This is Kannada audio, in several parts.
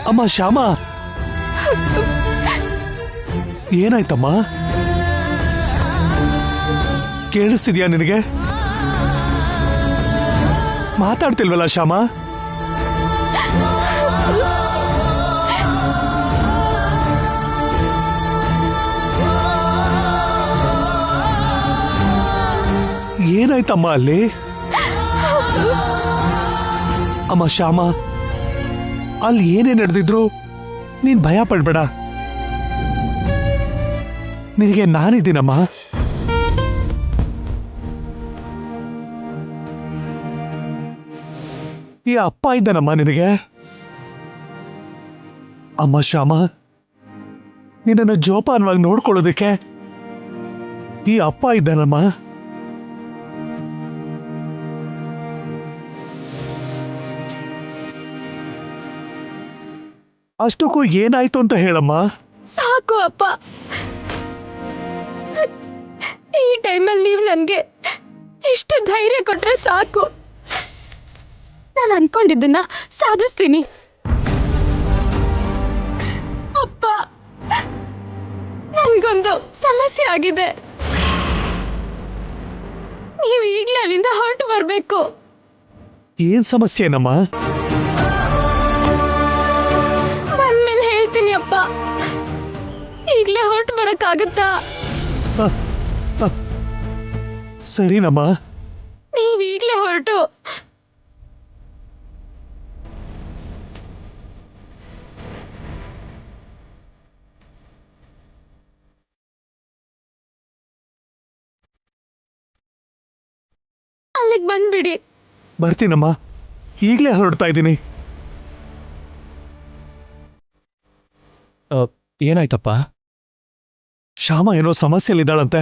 ಅಮ್ಮ ಶ್ಯಾಮ, ಏನಾಯ್ತಮ್ಮ? ಕೇಳಿಸ್ತಿದ್ಯಾ ನಿನಗೆ? ಮಾತಾಡ್ತಿಲ್ವಲ್ಲ ಶ್ಯಾಮ? ಏನಾಯ್ತಮ್ಮ ಅಲ್ಲಿ? ಅಮ್ಮ ಶ್ಯಾಮ, ಅಲ್ಲಿ ಏನೇ ನಡೆದಿದ್ರು ನೀನ್ ಭಯ ಪಡ್ಬೇಡ. ನಿನಗೆ ನಾನಿದ್ದೀನಮ್ಮ. ಈ ಅಪ್ಪ ಇದ್ದಾನಮ್ಮ ನಿನಗೆ. ಅಮ್ಮ ಶ್ಯಾಮ, ನಿನ್ನನ್ನು ಜೋಪಾನವಾಗಿ ನೋಡ್ಕೊಳ್ಳೋದಕ್ಕೆ ಈ ಅಪ್ಪ ಇದ್ದಾನಮ್ಮ. ಅಷ್ಟಕ್ಕೂ ಏನಾಯ್ತು ಅಂತ ಹೇಳಮ್ಮ. ಸಾಕು ಅಪ್ಪ, ಈ ಟೈಮಲ್ಲಿ ನೀವು ನನಗೆ ಇಷ್ಟು ಧೈರ್ಯ ಕೊಟ್ರೆ ಸಾಕು. ನಾನು ಅನ್ಕೊಂಡಿದ್ದನ್ನ ಸಾಧಿಸ್ತೀನಿ. ಅಪ್ಪ, ನನ್ಗೊಂದು ಸಮಸ್ಯೆ ಆಗಿದೆ. ನೀವು ಈಗಲೇ ಅಲ್ಲಿಂದ ಹೊರಟು ಬರ್ಬೇಕು. ಏನ್ ಸಮಸ್ಯೆನಮ್ಮ? ಬಂದ್ಮೇಲೆ ಹೇಳ್ತೀನಿ ಅಪ್ಪ. ಈಗಲೇ ಹೊರಟು ಬರಕ್ಕಾಗತ್ತಾ? ಸರಿನಮ್ಮ. ನೀವು ಈಗಲೇ ಹೊರಟು ಅಲ್ಲಿಗೆ ಬಂದ್ಬಿಡಿ. ಬರ್ತೀನಮ್ಮ, ಈಗಲೇ ಹೊರಡ್ತಾ ಇದ್ದೀನಿ. ಏನಾಯ್ತಪ್ಪ? ಶ್ಯಾಮ ಏನೋ ಸಮಸ್ಯೆಲಿದ್ದಾಳಂತೆ.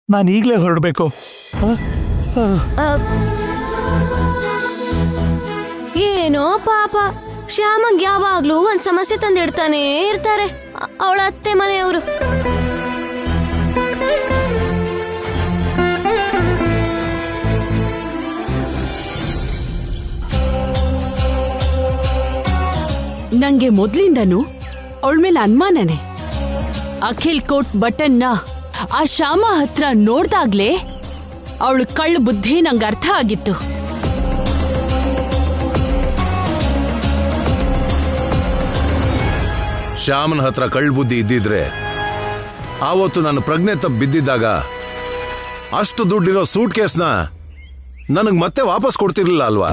ನಾನು ಈಗಲೇ ಹೊರಡ್ಬೇಕು. ಏನೋ ಪಾಪ, ಶ್ಯಾಮಂಗ್ ಯಾವಾಗ್ಲೂ ಒಂದ್ ಸಮಸ್ಯೆ ತಂದಿಡ್ತಾನೆ ಇರ್ತಾರೆ ಅವಳ ಅತ್ತೆ ಮನೆಯವರು. ನಂಗೆ ಮೊದ್ಲಿಂದನೂ ಅವಳ ಮೇಲೆ ಅನುಮಾನನೇ. ಅಖಿಲ್ ಕೋಟ್ ಬಟನ್ನ ಆ ಶ್ಯಾಮ ಹತ್ರ ನೋಡ್ದಾಗ್ಲೇ ಅವಳು ಕಳ್ಳ ಬುದ್ಧಿ ನಂಗೆ ಅರ್ಥ ಆಗಿತ್ತು. ಶ್ಯಾಮನ ಹತ್ರ ಕಳ್ಳ ಬುದ್ಧಿ ಇದ್ದಿದ್ರೆ ಆವತ್ತು ನಾನು ಪ್ರಜ್ಞೆ ತಪ್ಪಿ ಬಿದ್ದಿದ್ದಾಗ ಅಷ್ಟು ದುಡ್ಡಿರೋ ಸೂಟ್ ಕೇಸ್ನ ನನಗೆ ಮತ್ತೆ ವಾಪಸ್ ಕೊಡ್ತಿರ್ಲಿಲ್ಲ ಅಲ್ವಾ?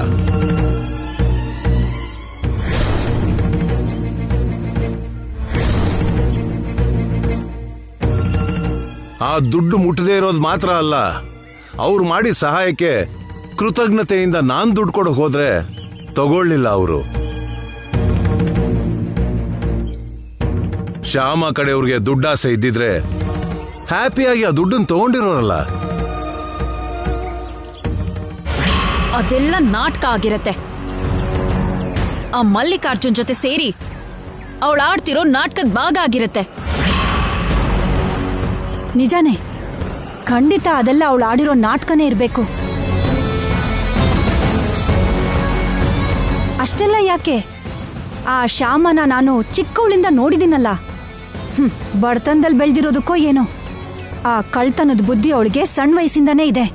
ಆ ದುಡ್ಡು ಮುಟ್ಟದೇ ಇರೋದು ಮಾತ್ರ ಅಲ್ಲ, ಅವ್ರು ಮಾಡಿದ ಸಹಾಯಕ್ಕೆ ಕೃತಜ್ಞತೆಯಿಂದ ನಾನ್ ದುಡ್ಡು ಕೊಡೋಕೆ ಹೋದ್ರೆ ತಗೊಳ್ಳಿಲ್ಲ ಅವರು. ಶ್ಯಾಮ ಕಡೆಯವ್ರಿಗೆ ದುಡ್ಡಾಸೆ ಇದ್ದಿದ್ರೆ ಹ್ಯಾಪಿಯಾಗಿ ಆ ದುಡ್ಡನ್ನು ತಗೊಂಡಿರೋರಲ್ಲ. ಅದೆಲ್ಲ ನಾಟಕ ಆಗಿರತ್ತೆ. ಆ ಮಲ್ಲಿಕಾರ್ಜುನ್ ಜೊತೆ ಸೇರಿ ಅವಳು ಆಡ್ತಿರೋ ನಾಟಕದ ಭಾಗ ಆಗಿರತ್ತೆ. ನಿಜಾನೇ, ಖಂಡಿತ ಅದೆಲ್ಲ ಅವಳು ಆಡಿರೋ ನಾಟಕನೇ ಇರಬೇಕು. ಅಷ್ಟೆಲ್ಲ ಯಾಕೆ, ಆ ಶ್ಯಾಮನ ನಾನು ಚಿಕ್ಕವಳಿಂದ ನೋಡಿದ್ದೀನಲ್ಲ. ಬಡತನದಲ್ಲಿ ಬೆಳೆದಿರೋದಕ್ಕೋ ಏನೋ ಆ ಕಳ್ತನದ ಬುದ್ಧಿ ಅವಳಿಗೆ ಸಣ್ಣ ವಯಸ್ಸಿಂದನೇ ಇದೆ.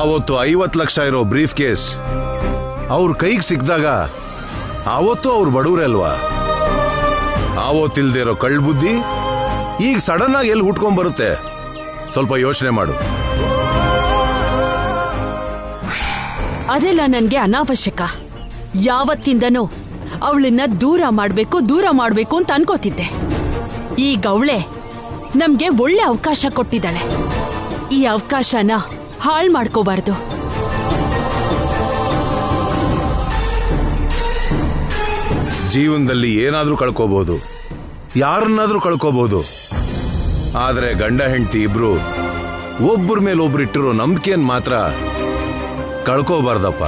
ಆವತ್ತು 50 ಲಕ್ಷ ಇರೋ ಬ್ರೀಫ್ ಕೇಸ್ ಅವ್ರ ಕೈಗೆ ಸಿಕ್ಕಿದಾಗ ಆವತ್ತು ಅವ್ರು ಬಡವ್ರೆ ಅಲ್ವಾ? ಆವತ್ತಿಲ್ದೇ ಇರೋ ಕಳ್ಳ ಬುದ್ಧಿ ಈಗ ಸಡನ್ ಆಗಿ ಎಲ್ಲಿ ಹುಟ್ಕೊಂಡ್ ಬರುತ್ತೆ? ಸ್ವಲ್ಪ ಯೋಚನೆ ಮಾಡು. ಅದೆಲ್ಲ ನನ್ಗೆ ಅನಾವಶ್ಯಕ. ಯಾವತ್ತಿಂದನೋ ಅವಳನ್ನ ದೂರ ಮಾಡ್ಬೇಕು ಅಂತ ಅನ್ಕೋತಿದ್ದೆ. ಈಗ ಅವಳೆ ನಮ್ಗೆ ಒಳ್ಳೆ ಅವಕಾಶ ಕೊಟ್ಟಿದ್ದಾಳೆ. ಈ ಅವಕಾಶನ ಹಾಳು ಮಾಡ್ಕೋಬಾರ್ದು. ಜೀವನದಲ್ಲಿ ಏನಾದ್ರೂ ಕಳ್ಕೋಬಹುದು, ಯಾರನ್ನಾದ್ರೂ ಕಳ್ಕೋಬಹುದು. ಆದ್ರೆ ಗಂಡ ಹೆಂಡತಿ ಇಬ್ರು ಒಬ್ಬರ ಮೇಲೆ ಒಬ್ರು ಇಟ್ಟಿರೋ ನಂಬಿಕೆಯನ್ನು ಮಾತ್ರ ಕಳ್ಕೋಬಾರ್ದಪ್ಪ.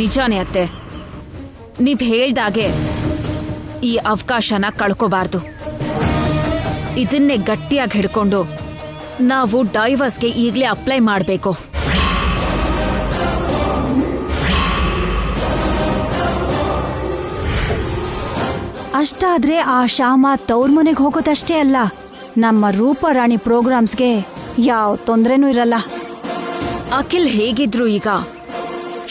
ನಿಜ ನಿಜಾನೇ ಅತ್ತೆ. ನೀವ್ ಹೇಳ್ದಾಗೆ ಈ ಅವಕಾಶನ ಕಳ್ಕೋಬಾರ್ದು. ಇದನ್ನೇ ಗಟ್ಟಿಯಾಗಿ ಹಿಡ್ಕೊಂಡು ನಾವು ಡೈವರ್ಸ್ಗೆ ಈಗಲೇ ಅಪ್ಲೈ ಮಾಡಬೇಕು. ಅಷ್ಟಾದ್ರೆ ಆ ಶ್ಯಾಮ ತವ್ರ ಮನೆಗೆ ಹೋಗೋದಷ್ಟೇ ಅಲ್ಲ, ನಮ್ಮ ರೂಪರಾಣಿ ಪ್ರೋಗ್ರಾಮ್ಸ್ಗೆ ಯಾವ ತೊಂದ್ರೆನೂ ಇರಲ್ಲ. ಅಖಿಲ್ ಹೇಗಿದ್ರು ಈಗ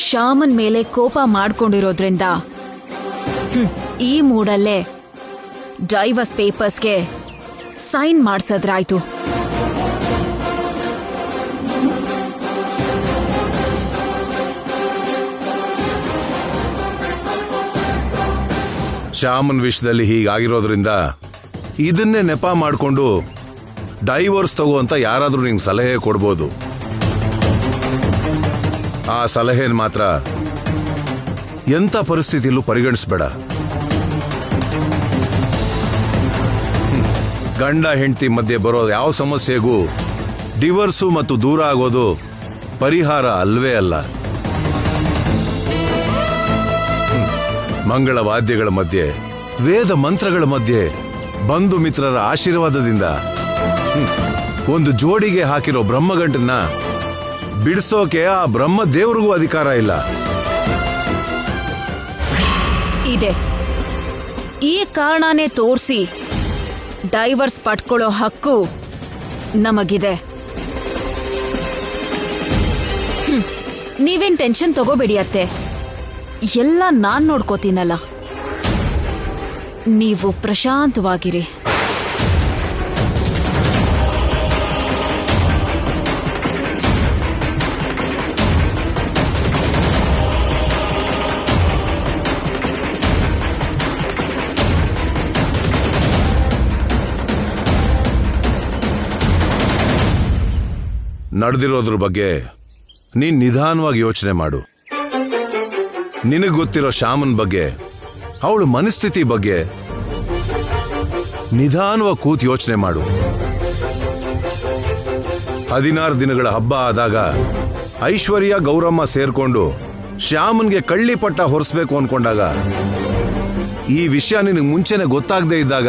ಶ್ಯಾಮನ್ ಮೇಲೆ ಕೋಪ ಮಾಡ್ಕೊಂಡಿರೋದ್ರಿಂದ ಈ ಮೂಡಲ್ಲೇ ಡೈವರ್ಸ್ ಪೇಪರ್ಸ್ಗೆ ಸೈನ್ ಮಾಡ್ಸದ್ರಾಯ್ತು. ಶ್ಯಾಮನ್ ವಿಷಯದಲ್ಲಿ ಹೀಗಾಗಿರೋದ್ರಿಂದ ಇದನ್ನೇ ನೆಪ ಮಾಡಿಕೊಂಡು ಡೈವರ್ಸ್ ತಗೋ ಅಂತ ಯಾರಾದ್ರೂ ನಿಂಗೆ ಸಲಹೆ ಕೊಡ್ಬೋದು. ಆ ಸಲಹೆನ ಮಾತ್ರ ಎಂಥ ಪರಿಸ್ಥಿತಿಯಲ್ಲೂ ಪರಿಗಣಿಸ್ಬೇಡ. ಗಂಡ ಹೆಂಡತಿ ಮಧ್ಯೆ ಬರೋ ಯಾವ ಸಮಸ್ಯೆಗೂ ಡಿವೋರ್ಸು ಮತ್ತು ದೂರ ಆಗೋದು ಪರಿಹಾರ ಅಲ್ವೇ ಅಲ್ಲ. ಮಂಗಳ ವಾದ್ಯಗಳ ಮಧ್ಯೆ, ವೇದ ಮಂತ್ರಗಳ ಮಧ್ಯೆ, ಬಂಧು ಮಿತ್ರರ ಆಶೀರ್ವಾದದಿಂದ ಒಂದು ಜೋಡಿಗೆ ಹಾಕಿರೋ ಬ್ರಹ್ಮಗಂಟನ್ನ ಬಿಡಿಸೋಕೆ ಆ ಬ್ರಹ್ಮ ದೇವರಿಗೂ ಅಧಿಕಾರ ಇಲ್ಲ. ಇದೆ. ಈ ಕಾರಣನೇ ತೋರಿಸಿ ಡೈವರ್ಸ್ ಪಡ್ಕೊಳ್ಳೋ ಹಕ್ಕು ನಮಗಿದೆ. ನೀವೇನ್ ಟೆನ್ಷನ್ ತಗೋಬೇಡಿ ಅತ್ತೆ, ಎಲ್ಲ ನಾನ್ ನೋಡ್ಕೋತೀನಲ್ಲ. ನೀವು ಪ್ರಶಾಂತವಾಗಿರಿ. ನಡೆದಿರೋದ್ರ ಬಗ್ಗೆ ನೀನ್ ನಿಧಾನವಾಗಿ ಯೋಚನೆ ಮಾಡು. ನಿನಗ್ ಗೊತ್ತಿರೋ ಶ್ಯಾಮನ್ ಬಗ್ಗೆ, ಅವಳ ಮನಸ್ಥಿತಿ ಬಗ್ಗೆ ನಿಧಾನವಾಗಿ ಕೂತ್ ಯೋಚನೆ ಮಾಡು. 16 ದಿನಗಳ ಹಬ್ಬ ಆದಾಗ ಐಶ್ವರ್ಯ ಗೌರಮ್ಮ ಸೇರ್ಕೊಂಡು ಶ್ಯಾಮನ್ಗೆ ಕಳ್ಳಿ ಪಟ್ಟ ಹೊರಿಸ್ಬೇಕು ಅನ್ಕೊಂಡಾಗ, ಈ ವಿಷಯ ನಿನಗೆ ಮುಂಚೆನೆ ಗೊತ್ತಾಗದೆ ಇದ್ದಾಗ,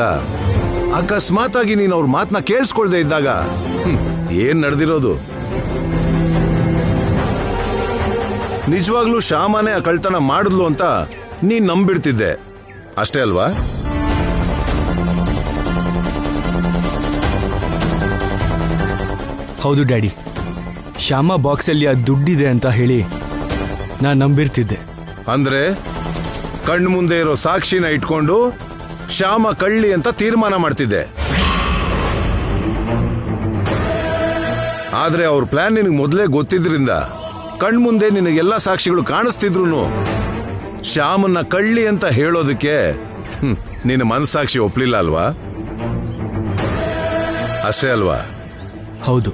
ಅಕಸ್ಮಾತ್ ಆಗಿ ನೀನು ಅವ್ರ ಮಾತನ್ನ ಕೇಳಿಸ್ಕೊಳ್ದೆ ಇದ್ದಾಗ ಏನ್ ನಡೆದಿರೋದು? ನಿಜವಾಗ್ಲೂ ಶ್ಯಾಮನೇ ಆ ಕಳ್ತನ ಮಾಡಿದ್ಲು ಅಂತ ನೀನ್ ನಂಬಿಡ್ತಿದ್ದೆ ಅಷ್ಟೇ ಅಲ್ವಾ? ಹೌದು ಡ್ಯಾಡಿ, ಶ್ಯಾಮ ಬಾಕ್ಸಲ್ಲಿ ಆ ದುಡ್ಡಿದೆ ಅಂತ ಹೇಳಿ ನಾನು ನಂಬಿರ್ತಿದ್ದೆ. ಅಂದ್ರೆ ಕಣ್ಣು ಮುಂದೆ ಇರೋ ಸಾಕ್ಷಿನ ಇಟ್ಕೊಂಡು ಶ್ಯಾಮ ಕಳ್ಳಿ ಅಂತ ತೀರ್ಮಾನ ಮಾಡ್ತಿದ್ದೆ. ಆದ್ರೆ ಅವ್ರ ಪ್ಲಾನ್ ನಿನಗೆ ಮೊದಲೇ ಗೊತ್ತಿದ್ರಿಂದ, ಕಣ್ಮುಂದೆ ನಿನಗೆಲ್ಲ ಸಾಕ್ಷಿಗಳು ಕಾಣಿಸ್ತಿದ್ರು ಶ್ಯಾಮನ್ನ ಕಳ್ಳಿ ಅಂತ ಹೇಳೋದಕ್ಕೆ ನಿನ್ನ ಮನಸ್ಸಾಕ್ಷಿ ಒಪ್ಲಿಲ್ಲ ಅಲ್ವಾ? ಅಷ್ಟೇ ಅಲ್ವಾ? ಹೌದು.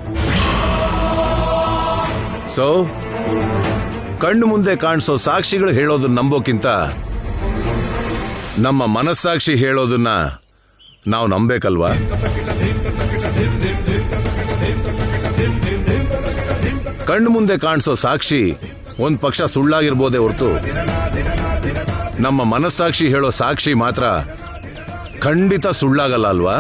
ಸೊ ಕಣ್ಣು ಮುಂದೆ ಕಾಣಿಸೋ ಸಾಕ್ಷಿಗಳು ಹೇಳೋದನ್ನ ನಂಬೋಕ್ಕಿಂತ ನಮ್ಮ ಮನಸ್ಸಾಕ್ಷಿ ಹೇಳೋದನ್ನ ನಾವು ನಂಬೇಕಲ್ವಾ? ಕಣ್ಣು ಮುಂದೆ ಕಾಣಿಸೋ ಸಾಕ್ಷಿ ಒಂದ್ ಪಕ್ಷ ಸುಳ್ಳಾಗಿರ್ಬೋದೇ ಹೊರತು, ನಮ್ಮ ಮನಸ್ಸಾಕ್ಷಿ ಹೇಳೋ ಸಾಕ್ಷಿ ಮಾತ್ರ ಖಂಡಿತ ಸುಳ್ಳಾಗಲ್ಲ ಅಲ್ವಾ?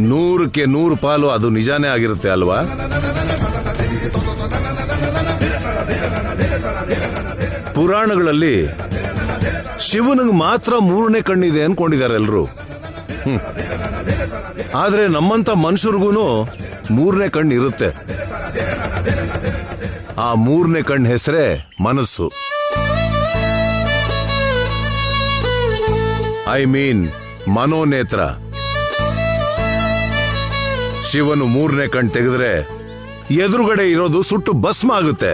100ಕ್ಕೆ 100 ಪಾಲು ಅದು ನಿಜಾನೇ ಆಗಿರುತ್ತೆ ಅಲ್ವಾ? ಪುರಾಣಗಳಲ್ಲಿ ಶಿವನಿಗೆ ಮಾತ್ರ 3ನೇ ಕಣ್ಣಿದೆ ಅನ್ಕೊಂಡಿದ್ದಾರೆ ಎಲ್ರು. ಆದ್ರೆ ನಮ್ಮಂತ ಮನುಷ್ಯರಿಗೂ 3ನೇ ಕಣ್ಣು ಇರುತ್ತೆ. ಆ 3ನೇ ಕಣ್ಣು ಹೆಸರೇ ಮನಸ್ಸು. ಐ ಮೀನ್ ಮನೋನೇತ್ರ. ಶಿವನು 3ನೇ ಕಣ್ಣು ತೆಗೆದ್ರೆ ಎದುರುಗಡೆ ಇರೋದು ಸುಟ್ಟು ಭಸ್ಮ ಆಗುತ್ತೆ.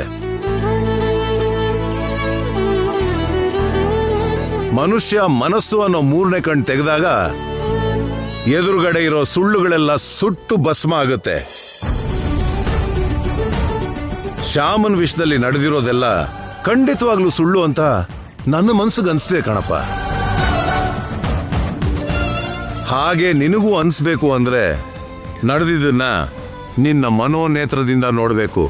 ಮನುಷ್ಯ ಮನಸ್ಸು ಅನ್ನೋ 3ನೇ ಕಣ್ಣು ತೆಗೆದಾಗ ಎದುರುಗಡೆ ಇರೋ ಸುಳ್ಳುಗಳೆಲ್ಲ ಸುಟ್ಟು ಭಸ್ಮ ಆಗುತ್ತೆ. ಶ್ಯಾಮನ್ ವಿಷಯದಲ್ಲಿ ನಡೆದಿರೋದೆಲ್ಲ ಖಂಡಿತವಾಗ್ಲೂ ಸುಳ್ಳು ಅಂತ ನನ್ನ ಮನ್ಸಿಗೆ ಅನ್ಸ್ತಿದೆ ಕಣಪ್ಪ. ಹಾಗೆ ನಿನಗೂ ಅನ್ಸ್ಬೇಕು ಅಂದ್ರೆ ನಡೆದಿದ್ದನ್ನ ನಿನ್ನ ಮನೋನೇತ್ರದಿಂದ ನೋಡ್ಬೇಕು.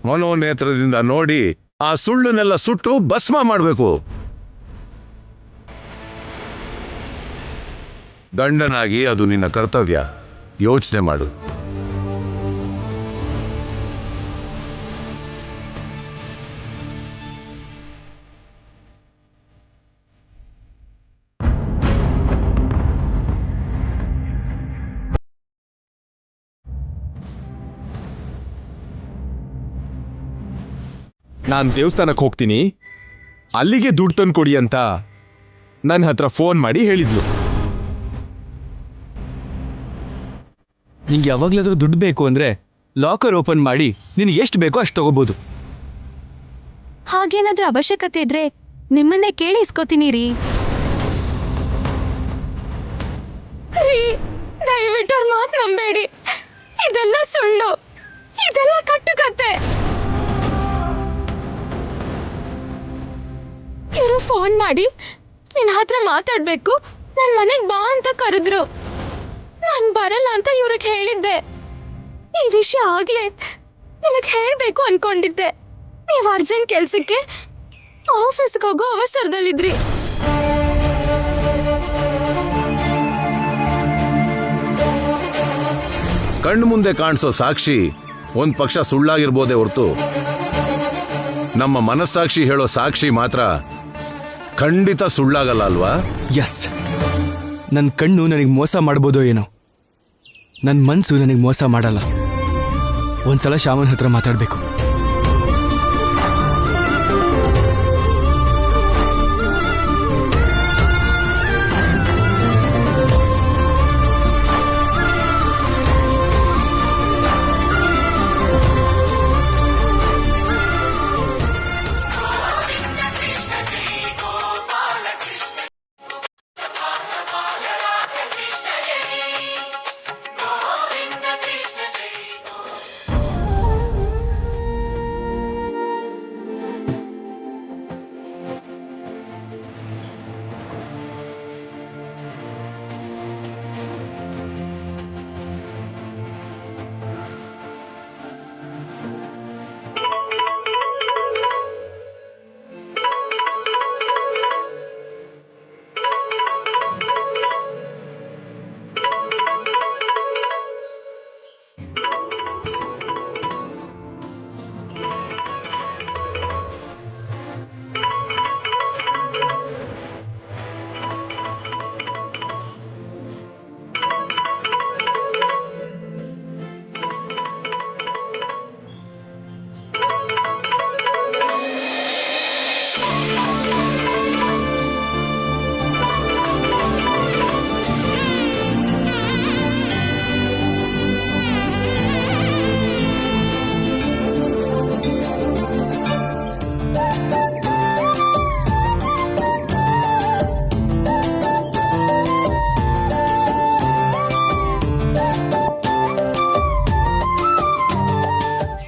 ಮನೋನೇತ್ರದಿಂದ ನೋಡಿ ಆ ಸುಳ್ಳನ್ನೆಲ್ಲ ಸುಟ್ಟು ಭಸ್ಮ ಮಾಡಬೇಕು. ಗಂಡನಾಗಿ ಅದು ನಿನ್ನ ಕರ್ತವ್ಯ. ಯೋಚನೆ ಮಾಡು. ನಾನು ದೇವಸ್ಥಾನಕ್ಕೆ ಹೋಗ್ತೀನಿ, ಅಲ್ಲಿಗೆ ದುಡ್ಡು ತಂದು ಕೊಡಿ ಅಂತ ನನ್ನ ಹತ್ರ ಫೋನ್ ಮಾಡಿ ಹೇಳಿದ್ಲು. ನಿಂಗೆ ಯಾವಾಗಲಾದ್ರೂ ದುಡ್ಡು ಬೇಕು ಅಂದರೆ ಲಾಕರ್ ಓಪನ್ ಮಾಡಿ ನಿನಗೆ ಎಷ್ಟು ಬೇಕೋ ಅಷ್ಟು ತಗೋಬೋದು. ಹಾಗೇನಾದ್ರೂ ಅವಶ್ಯಕತೆ ಇದ್ರೆ ನಿಮ್ಮನ್ನೇ ಕೇಳಿ ಇಸ್ಕೋತೀನಿ ರೀ. ದಯವಿಟ್ಟು ಅವ್ರ ಮಾತು ನಂಬೇಡಿ. ಇದೆಲ್ಲ ಸುಳ್ಳು, ಇದೆಲ್ಲ ಕಟ್ಟುಕತೆ. ಇವರು ಫೋನ್ ಮಾಡಿ ನಿನ್ನ ಹತ್ರ ಮಾತಾಡ್ಬೇಕು, ನನ್ನ ಮನೆಗೆ ಬಾ ಅಂತ ಕರೆದ್ರು. ನಾನು ಬರಲ್ಲ ಅಂತ ಇವ್ರಿಗೆ ಹೇಳಿದ್ದೆ. ಈ ವಿಷಯ ಆಗ್ಲೇ ನಿಮಗೆ ಹೇಳಬೇಕು ಅನ್ಕೊಂಡಿದ್ದೆ. ನೀವು ಅರ್ಜೆಂಟ್ ಕೆಲ್ಸಕ್ಕೆ ಆಫೀಸ್ಗೆ ಹೋಗೋ ಅವಸರದಲ್ಲಿದ್ರಿ. ಕಣ್ಣು ಮುಂದೆ ಕಾಣಿಸೋ ಸಾಕ್ಷಿ ಒಂದ್ ಪಕ್ಷ ಸುಳ್ಳಾಗಿರ್ಬೋದೇ ಹೊರತು ನಮ್ಮ ಮನಸ್ಸಾಕ್ಷಿ ಹೇಳೋ ಸಾಕ್ಷಿ ಮಾತ್ರ ಖಂಡಿತ ಸುಳ್ಳಾಗಲ್ಲ ಅಲ್ವಾ? ಎಸ್, ನನ್ನ ಕಣ್ಣು ನನಗೆ ಮೋಸ ಮಾಡ್ಬೋದೋ ಏನೋ, ನನ್ನ ಮನಸ್ಸು ನನಗೆ ಮೋಸ ಮಾಡಲ್ಲ. ಒಂದ್ಸಲ ಶ್ಯಾಮನ್ ಹತ್ರ ಮಾತಾಡಬೇಕು.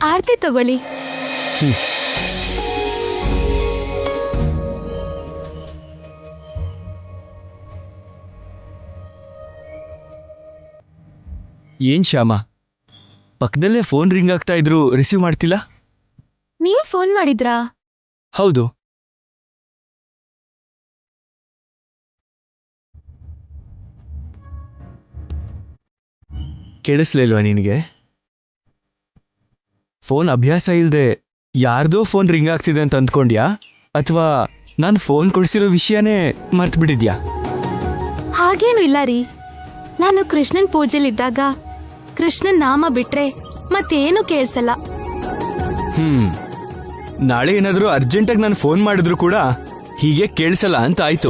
ಆರತಿ ತಗೊಳ್ಳಿ. ಏನ್ ಶ್ಯಾಮ, ಪಕ್ಕದಲ್ಲೇ ಫೋನ್ ರಿಂಗ್ ಆಗ್ತಾ ಇದ್ರು ರಿಸೀವ್ ಮಾಡ್ತಿಲ್ಲ? ನೀವು ಫೋನ್ ಮಾಡಿದ್ರಾ? ಹೌದು. ಕೇಳಿಸ್ಲಿಲ್ವಾ ನಿನಗೆ? ಫೋನ್ ಅಭ್ಯಾಸ ಇಲ್ಲದೆ ಯಾರ್ದೋ ಫೋನ್ ರಿಂಗ್ ಆಗ್ತಿದೆ ಅಂತ ಅಂದ್ಕೊಂಡ್ಯಾ, ಅಥವಾ ನಾನು ಫೋನ್ ಕೊಡಿಸಿರೋ ವಿಷಯನೇ ಮರ್ತು ಬಿಟ್ಟಿದ್ಯಾ? ಹಾಗೇನು ಇಲ್ಲ ರೀ. ನಾನು ಕೃಷ್ಣನ್ ಪೂಜೆಲಿದ್ದಾಗ ಕೃಷ್ಣನ್ ನಾಮ ಬಿಟ್ರೆ ಮತ್ತೇನು ಕೇಳಿಸಲ್ಲ. ನಾಳೆ ಏನಾದರೂ ಅರ್ಜೆಂಟಾಗಿ ನಾನು ಫೋನ್ ಮಾಡಿದ್ರು ಕೂಡ ಹೀಗೆ ಕೇಳಿಸಲ್ಲ ಅಂತ ಆಯ್ತು.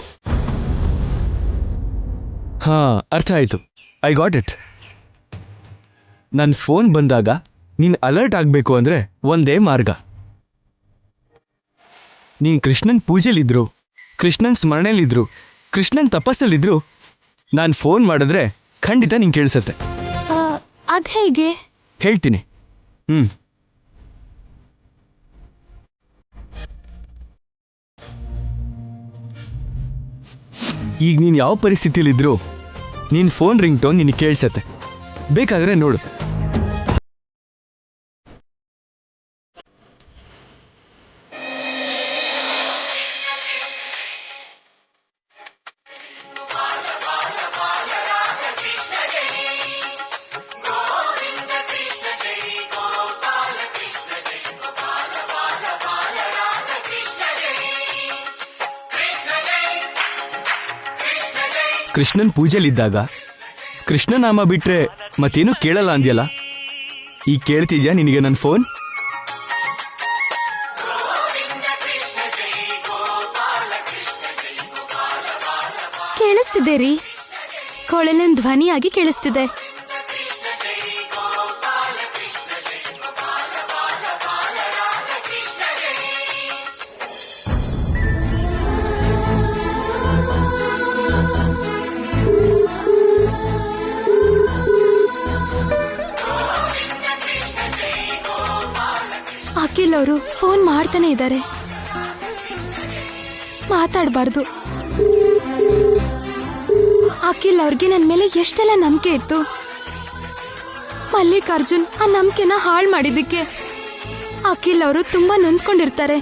ಹಾ, ಅರ್ಥ ಆಯ್ತು. I got it. ನನ್ನ ಫೋನ್ ಬಂದಾಗ ನೀನು ಅಲರ್ಟ್ ಆಗಬೇಕು ಅಂದರೆ ಒಂದೇ ಮಾರ್ಗ. ನೀನು ಕೃಷ್ಣನ್ ಪೂಜೆಲಿದ್ರು, ಕೃಷ್ಣನ್ ಸ್ಮರಣೆಲಿದ್ರು, ಕೃಷ್ಣನ್ ತಪಸ್ಸಲ್ಲಿದ್ರು ನಾನು ಫೋನ್ ಮಾಡಿದ್ರೆ ಖಂಡಿತ ನಿಂಗೆ ಕೇಳಿಸತ್ತೆ. ಅದು ಹೇಗೆ? ಹೇಳ್ತೀನಿ. ಈಗ ನೀನು ಯಾವ ಪರಿಸ್ಥಿತಿಲಿದ್ರು ನೀನು ಫೋನ್ ರಿಂಗ್ ಟೋನ್ ನಿನಗೆ ಕೇಳಿಸತ್ತೆ. ಬೇಕಾದರೆ ನೋಡು. ಕೃಷ್ಣನ್ ಪೂಜೆಲಿದ್ದಾಗ ಕೃಷ್ಣನಾಮ ಬಿಟ್ರೆ ಮತ್ತೇನು ಕೇಳಲ್ಲ ಅಂದ್ಯಲ್ಲ, ಈಗ ಕೇಳ್ತಿದ್ಯಾ ನಿನಗೆ ನನ್ನ ಫೋನ್? ಕೇಳಿಸ್ತಿದೆ ರೀ, ಕೊಳಲಿನ ಧ್ವನಿಯಾಗಿ ಕೇಳಿಸ್ತಿದೆ. ಅಖಿಲ್ ಅವರು ಫೋನ್ ಮಾಡ್ತಾನೆ ಇದ್ದಾರೆ. ಮಾತಾಡಬಾರ್ದು. ಅಖಿಲ್ ಅವ್ರಿಗೆ ನನ್ನ ಮೇಲೆ ಎಷ್ಟೆಲ್ಲ ನಂಬಿಕೆ ಇತ್ತು. ಮಲ್ಲಿಕಾರ್ಜುನ್ ಆ ನಂಬಿಕೆನ ಹಾಳು ಮಾಡಿದ್ದಕ್ಕೆ ಅಖಿಲ್ ಅವರು ತುಂಬಾ ನೊಂದ್ಕೊಂಡಿರ್ತಾರೆ.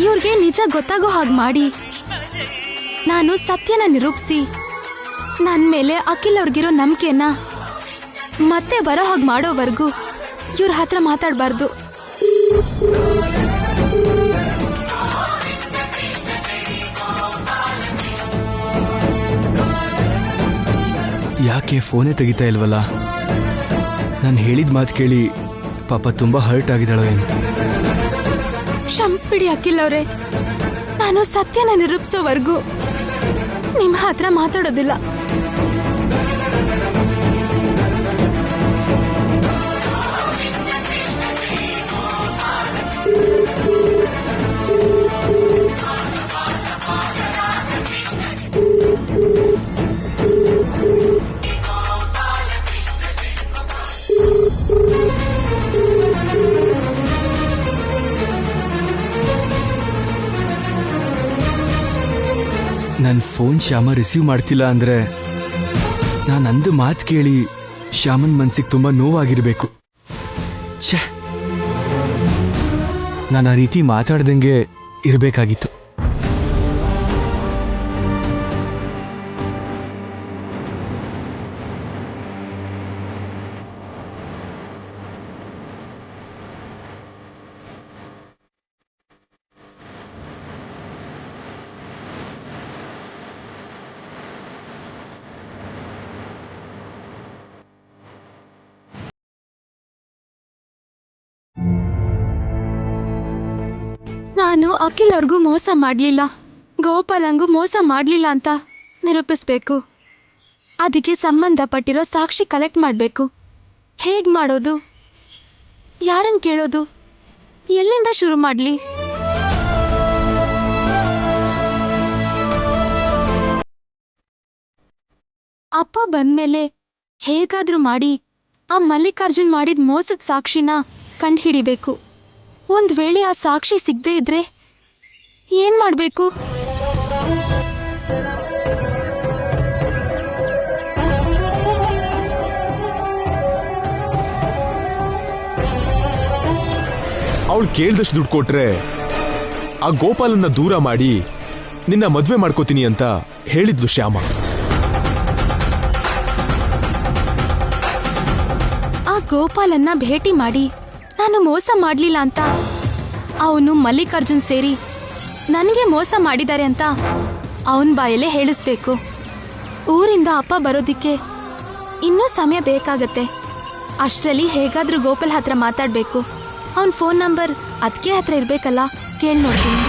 ಇವ್ರಿಗೆ ನಿಜ ಗೊತ್ತಾಗೋ ಹಾಗೆ ಮಾಡಿ ನಾನು ಸತ್ಯನ ನಿರೂಪಿಸಿ ನನ್ನ ಮೇಲೆ ಅಖಿಲ್ ಅವ್ರಿಗಿರೋ ನಂಬಿಕೆನ ಮತ್ತೆ ಬರೋ ಹಾಗೆ ಮಾಡೋವರೆಗೂ ಇವ್ರ ಹತ್ರ ಮಾತಾಡಬಾರ್ದು. ಯಾಕೆ ಫೋನೇ ತೆಗಿತಾ ಇಲ್ವಲ್ಲ? ನಾನು ಹೇಳಿದ ಮಾತು ಕೇಳಿ ಪಾಪ ತುಂಬಾ ಹರ್ಟ್ ಆಗಿದ್ದಾಳೋ ಏನು? ಕ್ಷಮಿಸ್ಬಿಡಿ ಅಖಿಲ್ ಅವರೇ, ನಾನು ಸತ್ಯನ ನಿರೂಪಿಸೋವರೆಗೂ ನಿಮ್ಮ ಹತ್ರ ಮಾತಾಡೋದಿಲ್ಲ. ನನ್ನ ಫೋನ್ ಶ್ಯಾಮ ರಿಸೀವ್ ಮಾಡ್ತಿಲ್ಲ ಅಂದ್ರೆ ನಾನು ಅಂದು ಮಾತು ಕೇಳಿ ಶ್ಯಾಮನ್ ಮನ್ಸಿಗೆ ತುಂಬಾ ನೋವಾಗಿರ್ಬೇಕು. ಛೇ, ನಾನು ಆ ರೀತಿ ಮಾತಾಡ್ದಂಗೆ ಇರಬೇಕಾಗಿತ್ತು. ನಾನು ಅಖಿಲ್ ಅವ್ರಿಗೂ ಮೋಸ ಮಾಡಲಿಲ್ಲ, ಗೋಪಾಲಂಗೂ ಮೋಸ ಮಾಡಲಿಲ್ಲ ಅಂತ ನಿರೂಪಿಸ್ಬೇಕು. ಅದಕ್ಕೆ ಸಂಬಂಧಪಟ್ಟಿರೋ ಸಾಕ್ಷಿ ಕಲೆಕ್ಟ್ ಮಾಡಬೇಕು. ಹೇಗೆ ಮಾಡೋದು? ಯಾರನ್ನು ಕೇಳೋದು? ಎಲ್ಲಿಂದ ಶುರು ಮಾಡಲಿ? ಅಪ್ಪ ಬಂದ್ಮೇಲೆ ಹೇಗಾದ್ರೂ ಮಾಡಿ ಆ ಮಲ್ಲಿಕಾರ್ಜುನ್ ಮಾಡಿದ ಮೋಸದ ಸಾಕ್ಷಿನ ಕಂಡುಹಿಡಿಬೇಕು. ಒಂದು ವೇಳೆ ಆ ಸಾಕ್ಷಿ ಸಿಗದೇ ಇದ್ರೆ ಏನ್ ಮಾಡಬೇಕು? ಅವಳು ಕೇಳ್ದಷ್ಟು ದುಡ್ಡು ಕೊಟ್ರೆ ಆ ಗೋಪಾಲನ್ನ ದೂರ ಮಾಡಿ ನಿನ್ನ ಮದ್ವೆ ಮಾಡ್ಕೋತೀನಿ ಅಂತ ಹೇಳಿದ್ಲು ಶ್ಯಾಮ. ಆ ಗೋಪಾಲನ್ನ ಭೇಟಿ ಮಾಡಿ ನಾನು ಮೋಸ ಮಾಡಲಿಲ್ಲ ಅಂತ ಅವನು ಮಲ್ಲಿಕಾರ್ಜುನ್ ಸೇರಿ ನನಗೆ ಮೋಸ ಮಾಡಿದ್ದಾರೆ ಅಂತ ಅವನ ಬಾಯಲ್ಲೇ ಹೇಳಿಸ್ಬೇಕು. ಊರಿಂದ ಅಪ್ಪ ಬರೋದಿಕ್ಕೆ ಇನ್ನೂ ಸಮಯ ಬೇಕಾಗತ್ತೆ. ಅಷ್ಟರಲ್ಲಿ ಹೇಗಾದ್ರೂ ಗೋಪಾಲ್ ಹತ್ರ ಮಾತಾಡಬೇಕು. ಅವನ ಫೋನ್ ನಂಬರ್ ಅದಕ್ಕೆ ಹತ್ರ ಇರಬೇಕಲ್ಲ, ಕೇಳಿ ನೋಡ್ತೀನಿ.